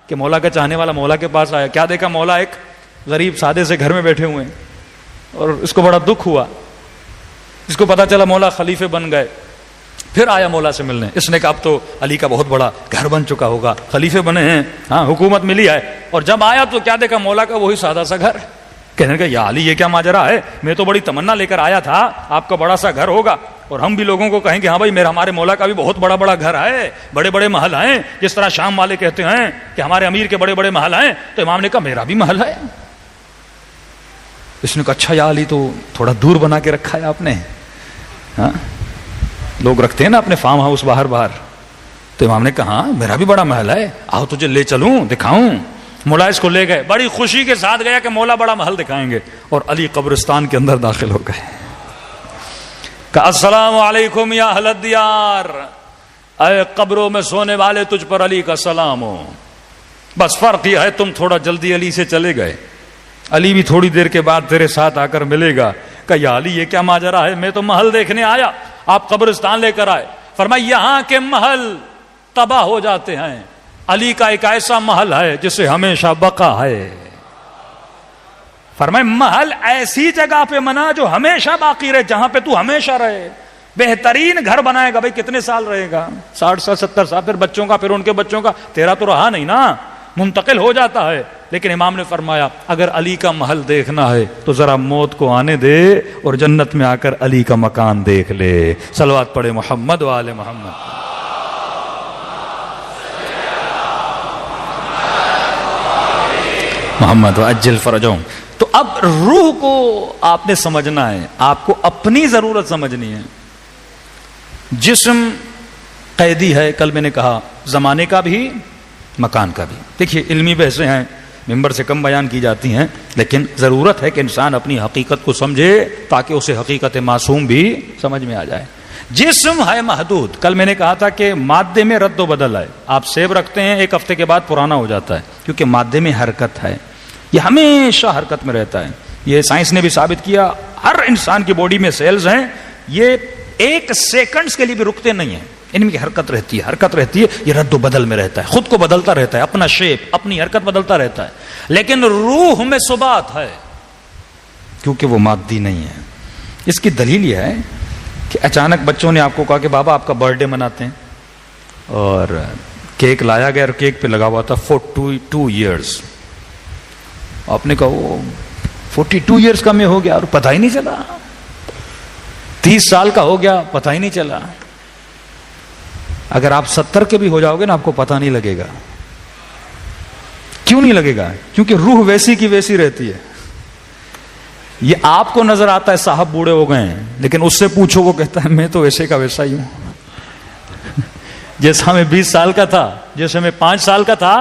کہ مولا کا چاہنے والا مولا کے پاس آیا. کیا دیکھا؟ مولا ایک غریب سادے سے گھر میں بیٹھے ہوئے ہیں اور اس کو بڑا دکھ ہوا. اس کو پتا چلا مولا خلیفے بن گئے. پھر آیا مولا سے ملنے. اس نے کہا اب تو علی کا بہت بڑا گھر بن چکا ہوگا, خلیفے بنے ہیں, ہاں حکومت ملی ہے. اور جب آیا تو کیا دیکھا؟ مولا کا وہی سادہ سا گھر. کہنے لگا یا علی یہ کیا ماجرا ہے, میں تو بڑی تمنا لے کر آیا تھا آپ کا بڑا سا گھر ہوگا اور ہم بھی لوگوں کو کہیں کہ ہاں بھائی ہمارے مولا کا بھی بہت بڑا بڑا گھر ہے, بڑے بڑے محل ہیں. جس طرح شام والے کہتے ہیں کہ ہمارے امیر کے بڑے بڑے محل ہیں, تو امام نے کہا میرا بھی محل ہے. اس نے کہا اچھا یا علی تو تھوڑا دور بنا کے رکھا ہے آپ نے. ہاں لوگ رکھتے ہیں نا اپنے فارم ہاؤس باہر باہر. تو امام نے کہا ہاں میرا بھی بڑا محل ہے, آؤ تجھے لے چلوں دکھاؤں. مولا اس کو لے گئے, بڑی خوشی کے ساتھ گیا کہ مولا بڑا محل دکھائیں گے. اور علی قبرستان کے اندر داخل ہو گئے. کہ السلام علیکم یا اہل الدیار, اے قبروں میں سونے والے تجھ پر علی کا سلام ہو. بس فرق یہ ہے تم تھوڑا جلدی علی سے چلے گئے, علی بھی تھوڑی دیر کے بعد تیرے ساتھ آ کر ملے گا. کہ یا علی یہ کیا ماجرا ہے, میں تو محل دیکھنے آیا, آپ قبرستان لے کر آئے. فرمایا یہاں کے محل تباہ ہو جاتے ہیں, علی کا ایک ایسا محل ہے جسے ہمیشہ بقا ہے. فرمایا محل ایسی جگہ پہ بنا جو ہمیشہ باقی رہے, جہاں پہ تو ہمیشہ رہے. بہترین گھر بنائے گا, بھائی کتنے سال رہے گا؟ 60 سال 70 سال, پھر بچوں کا, پھر ان کے بچوں کا. تیرا تو رہا نہیں نا, منتقل ہو جاتا ہے. لیکن امام نے فرمایا اگر علی کا محل دیکھنا ہے تو ذرا موت کو آنے دے اور جنت میں آ کر علی کا مکان دیکھ لے. صلوات پڑھے محمد و آل محمد. محمد وعجل فرجهم. تو اب روح کو آپ نے سمجھنا ہے, آپ کو اپنی ضرورت سمجھنی ہے. جسم قیدی ہے, کل میں نے کہا, زمانے کا بھی مکان کا بھی. دیکھیے علمی بحثیں ہیں, ممبر سے کم بیان کی جاتی ہیں, لیکن ضرورت ہے کہ انسان اپنی حقیقت کو سمجھے تاکہ اسے حقیقت معصوم بھی سمجھ میں آ جائے. جسم ہے محدود. کل میں نے کہا تھا کہ مادے میں رد و بدل ہے. آپ سیب رکھتے ہیں, ایک ہفتے کے بعد پرانا ہو جاتا ہے, کیونکہ مادے میں حرکت ہے, یہ ہمیشہ حرکت میں رہتا ہے. یہ سائنس نے بھی ثابت کیا. ہر انسان کی باڈی میں سیلز ہیں, یہ ایک سیکنڈز کے لیے بھی رکتے نہیں ہیں, ان میں حرکت رہتی ہے. یہ رد و بدل میں رہتا ہے, خود کو بدلتا رہتا ہے, اپنا شیپ, اپنی حرکت بدلتا رہتا ہے. لیکن روح میں ثبات ہے کیونکہ وہ مادی نہیں ہے. اس کی دلیل یہ ہے کہ اچانک بچوں نے آپ کو کہا کہ بابا آپ کا برتھ ڈے مناتے ہیں, اور کیک لایا گیا اور کیک پہ لگا ہوا تھا 42 ایئرس. آپ نے کہا وہ 42 ایئرس کا میں ہو گیا اور پتہ ہی نہیں چلا, 30 سال کا ہو گیا پتہ ہی نہیں چلا. اگر آپ 70 کے بھی ہو جاؤ گے نا, آپ کو پتہ نہیں لگے گا. کیوں نہیں لگے گا؟ کیونکہ روح ویسی کی ویسی رہتی ہے. یہ آپ کو نظر آتا ہے صاحب بوڑھے ہو گئے ہیں, لیکن اس سے پوچھو وہ کہتا ہے میں تو ویسے کا ویسا ہی ہوں. جیسا میں 20 سال کا تھا, جیسے میں 5 سال کا تھا.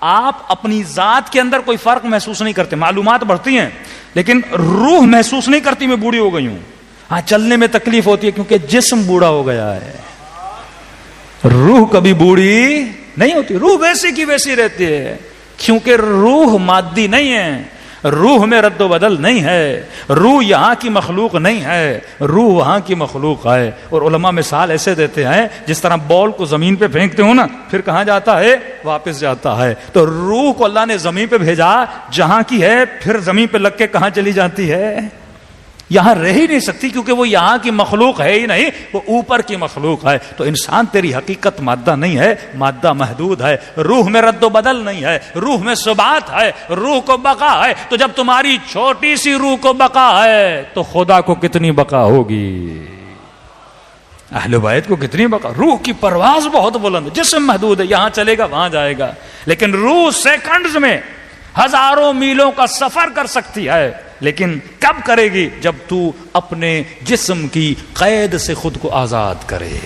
آپ اپنی ذات کے اندر کوئی فرق محسوس نہیں کرتے. معلومات بڑھتی ہیں لیکن روح محسوس نہیں کرتی میں بوڑھی ہو گئی ہوں. ہاں چلنے میں تکلیف ہوتی ہے کیونکہ جسم بوڑھا ہو گیا ہے. روح کبھی بوڑھی نہیں ہوتی, روح ویسی کی ویسی رہتی ہے, کیونکہ روح مادی نہیں ہے. روح میں رد و بدل نہیں ہے. روح یہاں کی مخلوق نہیں ہے, روح وہاں کی مخلوق ہے. اور علماء مثال ایسے دیتے ہیں جس طرح بال کو زمین پہ پھینکتے ہو نا, پھر کہاں جاتا ہے؟ واپس جاتا ہے. تو روح کو اللہ نے زمین پہ بھیجا, جہاں کی ہے پھر زمین پہ لگ کے کہاں چلی جاتی ہے؟ یہاں رہ ہی نہیں سکتی, کیونکہ وہ یہاں کی مخلوق ہے ہی نہیں, وہ اوپر کی مخلوق ہے. تو انسان تیری حقیقت مادہ نہیں ہے, مادہ محدود ہے. روح میں رد و بدل نہیں ہے, روح میں ثبات ہے, روح کو بقا ہے. تو جب تمہاری چھوٹی سی روح کو بقا ہے تو خدا کو کتنی بقا ہوگی, اہل بیت کو کتنی بقا. روح کی پرواز بہت بلند, جسم محدود ہے, یہاں چلے گا وہاں جائے گا, لیکن روح سیکنڈز میں ہزاروں میلوں کا سفر کر سکتی ہے. لیکن کب کرے گی؟ جب تو اپنے جسم کی قید سے خود کو آزاد کرے.